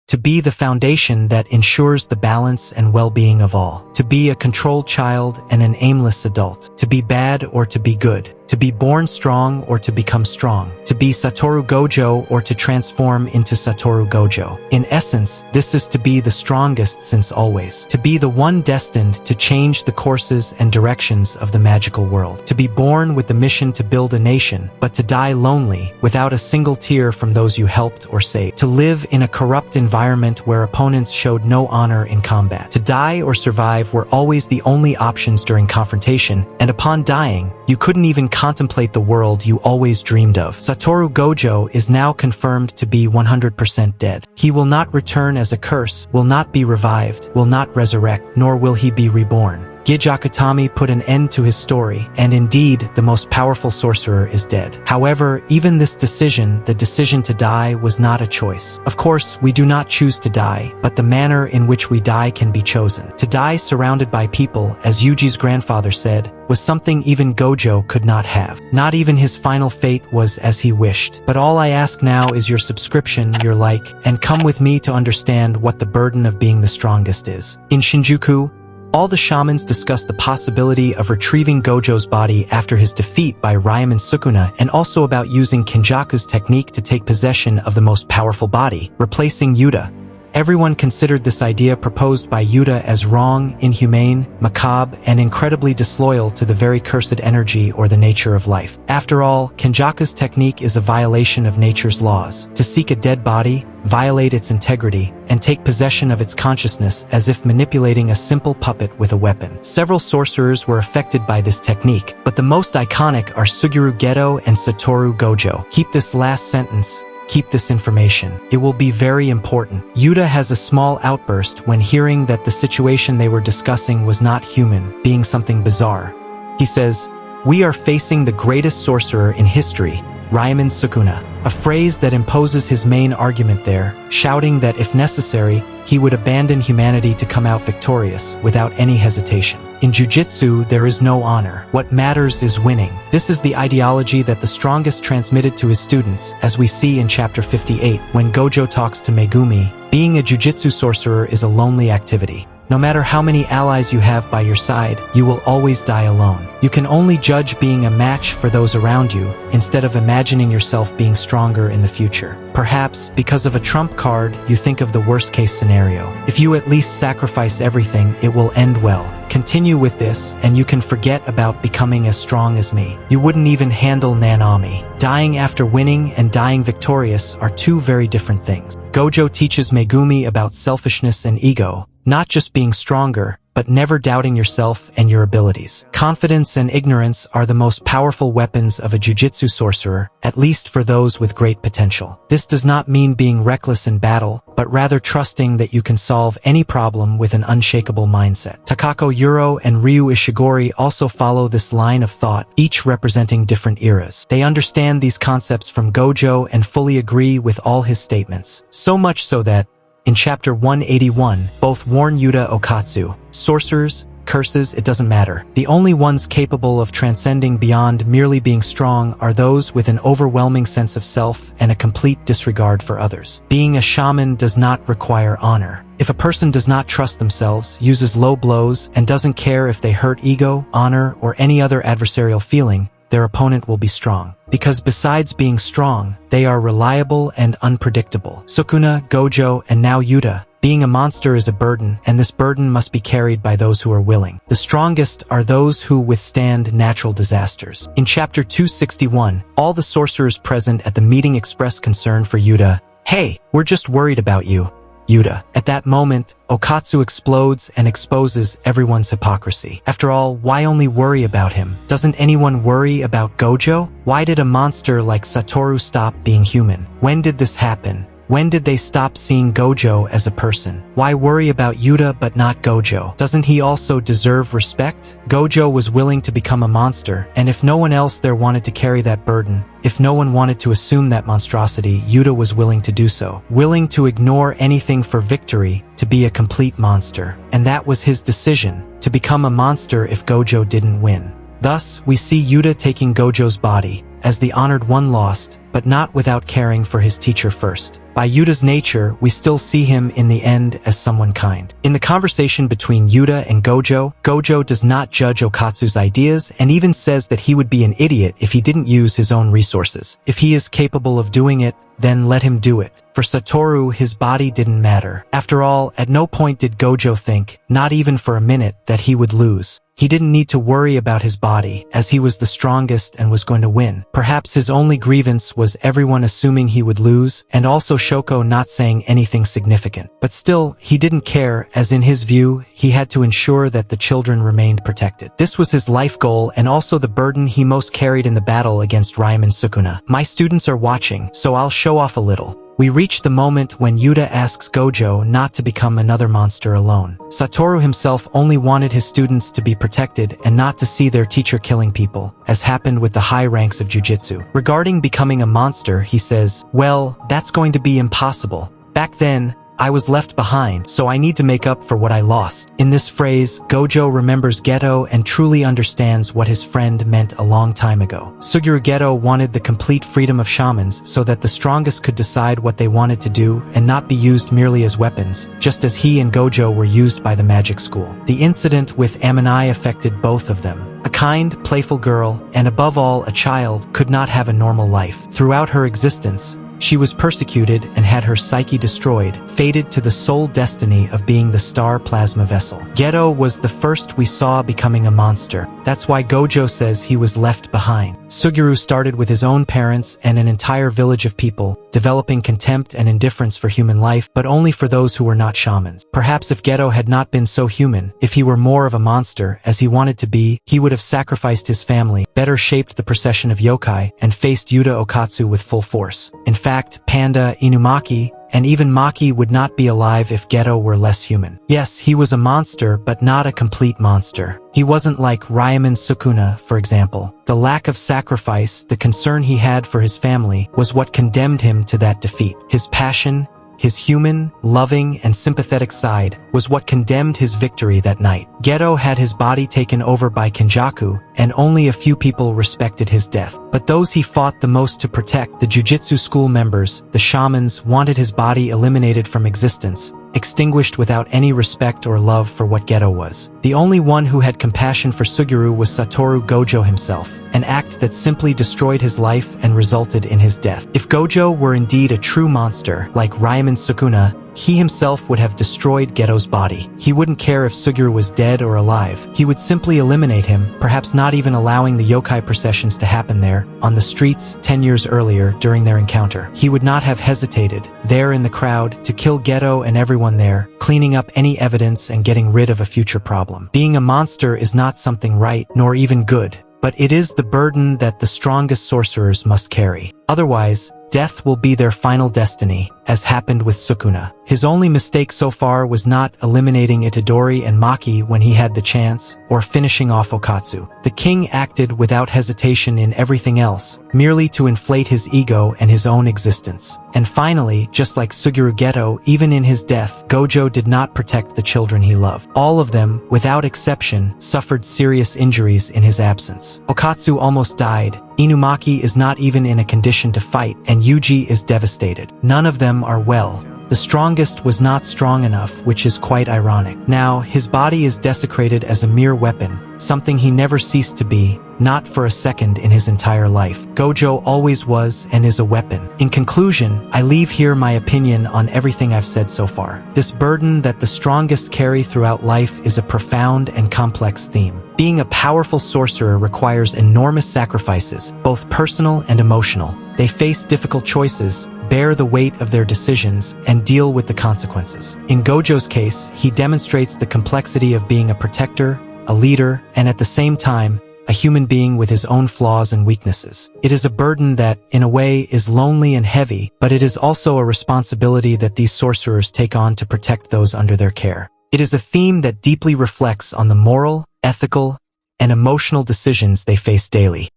to be the foundation that ensures the balance and well-being of all, to be a controlled child and an aimless adult, to be bad or to be good, to be born strong or to become strong, to be Satoru Gojo or to transform into Satoru Gojo. In essence, this is to be the strongest since always, to be the one destined to change the courses and directions of the magical world, to be born with the mission to build a nation, but to die lonely, without a single tear from those you helped or saved, to live in a corrupt environment where opponents showed no honor in combat. To die or survive were always the only options during confrontation, and upon dying, you couldn't even contemplate the world you always dreamed of. Satoru Gojo is now confirmed to be 100% dead. He will not return as a curse, will not be revived, will not resurrect, nor will he be reborn. Gijakatami put an end to his story, and indeed, the most powerful sorcerer is dead. However, even this decision, the decision to die, was not a choice. Of course, we do not choose to die, but the manner in which we die can be chosen. To die surrounded by people, as Yuji's grandfather said, was something even Gojo could not have. Not even his final fate was as he wished. But all I ask now is your subscription, your like, and come with me to understand what the burden of being the strongest is. In Shinjuku, all the shamans discuss the possibility of retrieving Gojo's body after his defeat by Ryaman Sukuna, and also about using Kenjaku's technique to take possession of the most powerful body, replacing Yuta. Everyone considered this idea proposed by Yuta as wrong, inhumane, macabre, and incredibly disloyal to the very cursed energy or the nature of life. After all, Kenjaku's technique is a violation of nature's laws. To seek a dead body, violate its integrity, and take possession of its consciousness as if manipulating a simple puppet with a weapon. Several sorcerers were affected by this technique, but the most iconic are Suguru Geto and Satoru Gojo. Keep this last sentence. Keep this information. It will be very important. Yuta has a small outburst when hearing that the situation they were discussing was not human, being something bizarre. He says, "We are facing the greatest sorcerer in history, Ryaman Sukuna," a phrase that imposes his main argument there, shouting that if necessary, he would abandon humanity to come out victorious without any hesitation. In Jiu-Jitsu, there is no honor. What matters is winning. This is the ideology that the strongest transmitted to his students, as we see in chapter 58, when Gojo talks to Megumi. Being a Jiu-Jitsu sorcerer is a lonely activity. No matter how many allies you have by your side, you will always die alone. You can only judge being a match for those around you, instead of imagining yourself being stronger in the future. Perhaps, because of a trump card, you think of the worst-case scenario. If you at least sacrifice everything, it will end well. Continue with this, and you can forget about becoming as strong as me. You wouldn't even handle Nanami. Dying after winning and dying victorious are two very different things. Gojo teaches Megumi about selfishness and ego, not just being stronger, but never doubting yourself and your abilities. Confidence and ignorance are the most powerful weapons of a jiu-jitsu sorcerer, at least for those with great potential. This does not mean being reckless in battle, but rather trusting that you can solve any problem with an unshakable mindset. Takako Yuro and Ryu Ishigori also follow this line of thought, each representing different eras. They understand these concepts from Gojo and fully agree with all his statements. So much so that, in chapter 181, both warn Yuta Okatsu, sorcerers, curses, it doesn't matter. The only ones capable of transcending beyond merely being strong are those with an overwhelming sense of self and a complete disregard for others. Being a shaman does not require honor. If a person does not trust themselves, uses low blows, and doesn't care if they hurt ego, honor, or any other adversarial feeling, their opponent will be strong. Because besides being strong, they are reliable and unpredictable. Sukuna, Gojo, and now Yuta. Being a monster is a burden, and this burden must be carried by those who are willing. The strongest are those who withstand natural disasters. In chapter 261, all the sorcerers present at the meeting express concern for Yuta. "Hey, we're just worried about you, Yuta." At that moment, Okatsu explodes and exposes everyone's hypocrisy. After all, why only worry about him? Doesn't anyone worry about Gojo? Why did a monster like Satoru stop being human? When did this happen? When did they stop seeing Gojo as a person? Why worry about Yuta but not Gojo? Doesn't he also deserve respect? Gojo was willing to become a monster, and if no one else there wanted to carry that burden, if no one wanted to assume that monstrosity, Yuta was willing to do so. Willing to ignore anything for victory, to be a complete monster. And that was his decision, to become a monster if Gojo didn't win. Thus, we see Yuta taking Gojo's body, as the honored one lost, but not without caring for his teacher first. By Yuta's nature, we still see him in the end as someone kind. In the conversation between Yuta and Gojo, Gojo does not judge Okatsu's ideas and even says that he would be an idiot if he didn't use his own resources. If he is capable of doing it, then let him do it. For Satoru, his body didn't matter. After all, at no point did Gojo think, not even for a minute, that he would lose. He didn't need to worry about his body, as he was the strongest and was going to win. Perhaps his only grievance was everyone assuming he would lose, and also Shoko not saying anything significant. But still, he didn't care, as in his view, he had to ensure that the children remained protected. This was his life goal and also the burden he most carried in the battle against Ryaman Sukuna. My students are watching, so I'll show off a little. We reach the moment when Yuta asks Gojo not to become another monster alone. Satoru himself only wanted his students to be protected and not to see their teacher killing people, as happened with the high ranks of jujitsu. Regarding becoming a monster, he says, "Well, that's going to be impossible. Back then, I was left behind, so I need to make up for what I lost." In this phrase, Gojo remembers Geto and truly understands what his friend meant a long time ago. Suguru Geto wanted the complete freedom of shamans so that the strongest could decide what they wanted to do and not be used merely as weapons, just as he and Gojo were used by the magic school. The incident with Amanai affected both of them. A kind, playful girl, and above all a child, could not have a normal life. Throughout her existence, she was persecuted and had her psyche destroyed, fated to the sole destiny of being the star plasma vessel. Geto was the first we saw becoming a monster. That's why Gojo says he was left behind. Suguru started with his own parents and an entire village of people, developing contempt and indifference for human life, but only for those who were not shamans. Perhaps if Geto had not been so human, if he were more of a monster, as he wanted to be, he would have sacrificed his family, better shaped the procession of yokai, and faced Yuta Okatsu with full force. In fact, Panda, Inumaki, and even Maki would not be alive if Geto were less human. Yes, he was a monster, but not a complete monster. He wasn't like Ryaman Sukuna, for example. The lack of sacrifice, the concern he had for his family, was what condemned him to that defeat. His passion, his human, loving, and sympathetic side was what condemned his victory that night. Geto had his body taken over by Kenjaku, and only a few people respected his death. But those he fought the most to protect, the jujitsu school members, the shamans, wanted his body eliminated from existence, extinguished without any respect or love for what Geto was. The only one who had compassion for Suguru was Satoru Gojo himself, an act that simply destroyed his life and resulted in his death. If Gojo were indeed a true monster, like Ryaman Sukuna, he himself would have destroyed Geto's body. He wouldn't care if Suguru was dead or alive. He would simply eliminate him, perhaps not even allowing the yokai processions to happen there, on the streets 10 years earlier during their encounter. He would not have hesitated, there in the crowd, to kill Geto and everyone there, cleaning up any evidence and getting rid of a future problem. Being a monster is not something right, nor even good, but it is the burden that the strongest sorcerers must carry. Otherwise, death will be their final destiny, as happened with Sukuna. His only mistake so far was not eliminating Itadori and Maki when he had the chance, or finishing off Okatsu. The king acted without hesitation in everything else, merely to inflate his ego and his own existence. And finally, just like Suguru Geto, even in his death, Gojo did not protect the children he loved. All of them, without exception, suffered serious injuries in his absence. Okatsu almost died. Inumaki is not even in a condition to fight, and Yuji is devastated. None of them are well. The strongest was not strong enough, which is quite ironic. Now, his body is desecrated as a mere weapon, something he never ceased to be, not for a second in his entire life. Gojo always was and is a weapon. In conclusion, I leave here my opinion on everything I've said so far. This burden that the strongest carry throughout life is a profound and complex theme. Being a powerful sorcerer requires enormous sacrifices, both personal and emotional. They face difficult choices, bear the weight of their decisions, and deal with the consequences. In Gojo's case, he demonstrates the complexity of being a protector, a leader, and at the same time, a human being with his own flaws and weaknesses. It is a burden that, in a way, is lonely and heavy, but it is also a responsibility that these sorcerers take on to protect those under their care. It is a theme that deeply reflects on the moral, ethical, and emotional decisions they face daily.